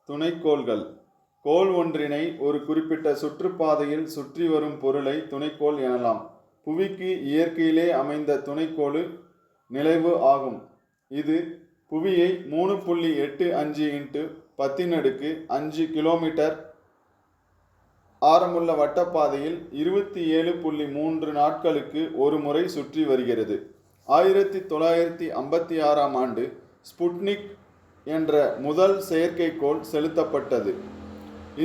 துணைக்கோள்கள். கோள் ஒன்றினை ஒரு குறிப்பிட்ட சுற்றுப்பாதையில் சுற்றி வரும் பொருளை துணைக்கோள் எனலாம். புவிக்கு இயற்கையிலே அமைந்த துணைக்கோள் நிலவு ஆகும். இது புவியை 3.85 × 10⁵ கிலோமீட்டர் ஆரமுள்ள வட்டப்பாதையில் 27.3 நாட்களுக்கு ஒரு முறை சுற்றி வருகிறது. 1956ஆம் ஆண்டு ஸ்புட்னிக் என்ற முதல் செயற்கைக்கோள் செலுத்தப்பட்டது.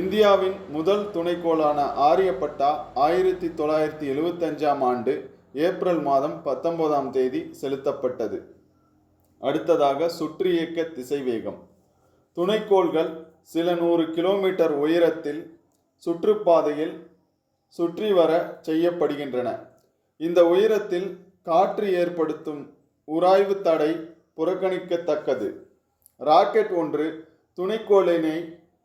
இந்தியாவின் முதல் துணைக்கோளான ஆரியப்பட்டா 1975ஆம் ஆண்டு ஏப்ரல் மாதம் 19ஆம் தேதி செலுத்தப்பட்டது. அடுத்ததாக சுற்றியக்க திசைவேகம். துணைக்கோள்கள் சில 100 கிலோமீட்டர் உயரத்தில் சுற்றுப்பாதையில் சுற்றி வர செய்யப்படுகின்றன. இந்த உயரத்தில் காற்று ஏற்படுத்தும் உராய்வு தடை புறக்கணிக்கத்தக்கது. ராக்கெட் ஒன்று துணைக்கோளினை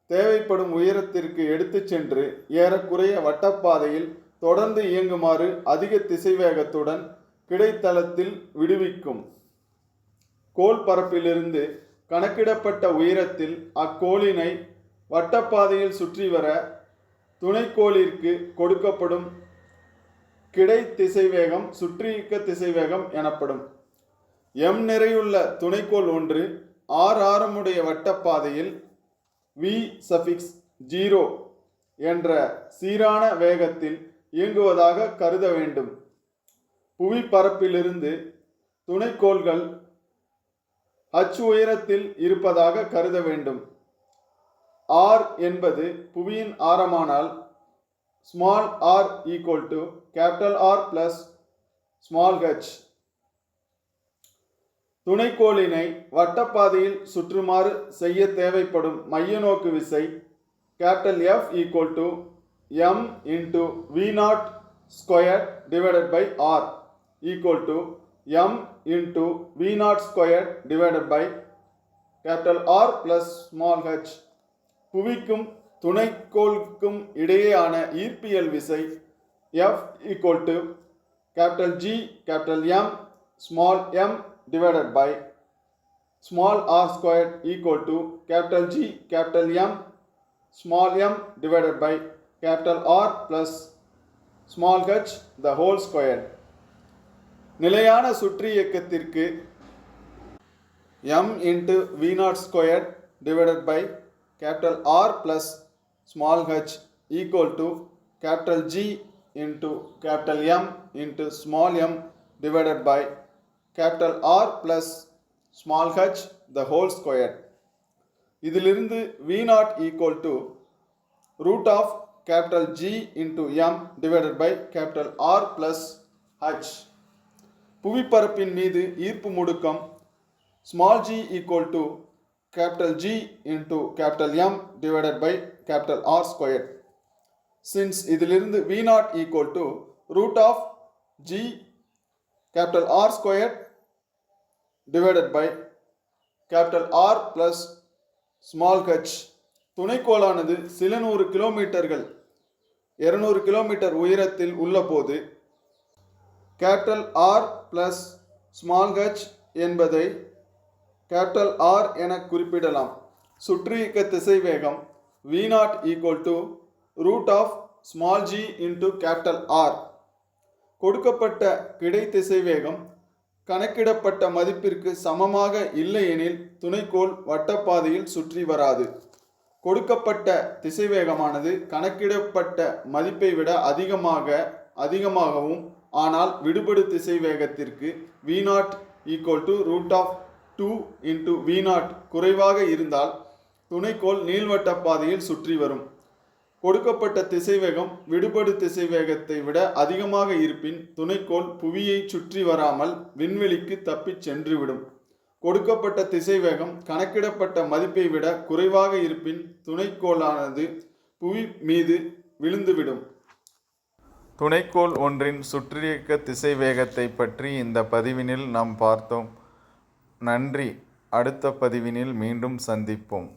தேவைப்படும் உயரத்திற்கு எடுத்துச் சென்று ஏறக்குறைய வட்டப்பாதையில் தொடர்ந்து இயங்குமாறு அதிக திசைவேகத்துடன் கிடைத்தளத்தில் விடுவிக்கும். கோள் பரப்பிலிருந்து கணக்கிடப்பட்ட உயரத்தில் அக்கோளினை வட்டப்பாதையில் சுற்றி வர துணைக்கோளிற்கு கொடுக்கப்படும் கிடை திசைவேகம் சுற்றியக்க திசைவேகம் எனப்படும். m நிறையுள்ள துணைக்கோள் ஒன்று r ஆரமுடைய வட்டப்பாதையில் v0 என்ற சீரான வேகத்தில் இயங்குவதாக கருத வேண்டும். புவி பரப்பிலிருந்து துணைக்கோள்கள் h உயரத்தில் இருப்பதாக கருத வேண்டும். r என்பது புவியின் ஆரமானால் small r capital R plus small h. துணைக்கோளினை வட்டப்பாதையில் சுற்றுமாறு செய்ய தேவைப்படும் மைய நோக்கு விசை capital F m × v0 square divided by r m × v0 square divided by capital R plus small h. புவிக்கும் துணைக்கோளுக்கும் இடையேயான ஈர்ப்பியல் விசை F G M m divided by small r squared G M divided by R plus small h the whole square. நிலையான சுற்றியக்கத்திற்கு m × v0 squared divided by R plus small h G × M × small m divided by R plus small h the whole square. இதிலிருந்து v0 root of G × M divided by R plus h. புவிப்பரப்பின் மீது ஈர்ப்பு முடுக்கம் small g G × M divided by R square. Since இதிலிருந்து v0 root of G R square divided by R plus small h. துணைக்கோளானது சில 100 கிலோமீட்டர்கள் 200 kilometre உயரத்தில் உள்ள போது R plus small h என்பதை R என குறிப்பிடலாம். சுற்றியக்க திசைவேகம் v0 root of small g × R. கொடுக்கப்பட்ட கிடை திசைவேகம் கணக்கிடப்பட்ட மதிப்பிற்கு சமமாக இல்லையெனில் துணைக்கோள் வட்டப்பாதையில் சுற்றி வராது. கொடுக்கப்பட்ட திசைவேகமானது கணக்கிடப்பட்ட மதிப்பை விட அதிகமாகவும் ஆனால் விடுபடு திசைவேகத்திற்கு v0 root of 2 × v0 குறைவாக இருந்தால் துணைக்கோள் நீள்வட்ட பாதையில் சுற்றி வரும். கொடுக்கப்பட்ட திசைவேகம் விடுபடு திசைவேகத்தை விட அதிகமாக இருப்பின் துணைக்கோள் புவியை சுற்றி வராமல் விண்வெளிக்கு தப்பிச் சென்றுவிடும். கொடுக்கப்பட்ட திசைவேகம் கணக்கிடப்பட்ட மதிப்பை விட குறைவாக இருப்பின் துணைக்கோளானது புவி மீது விழுந்துவிடும். துணைக்கோள் ஒன்றின் சுற்றியக்க திசைவேகத்தை பற்றி இந்த பதிவினில் நாம் பார்த்தோம். நன்றி. அடுத்த பதிவினில் மீண்டும் சந்திப்போம்.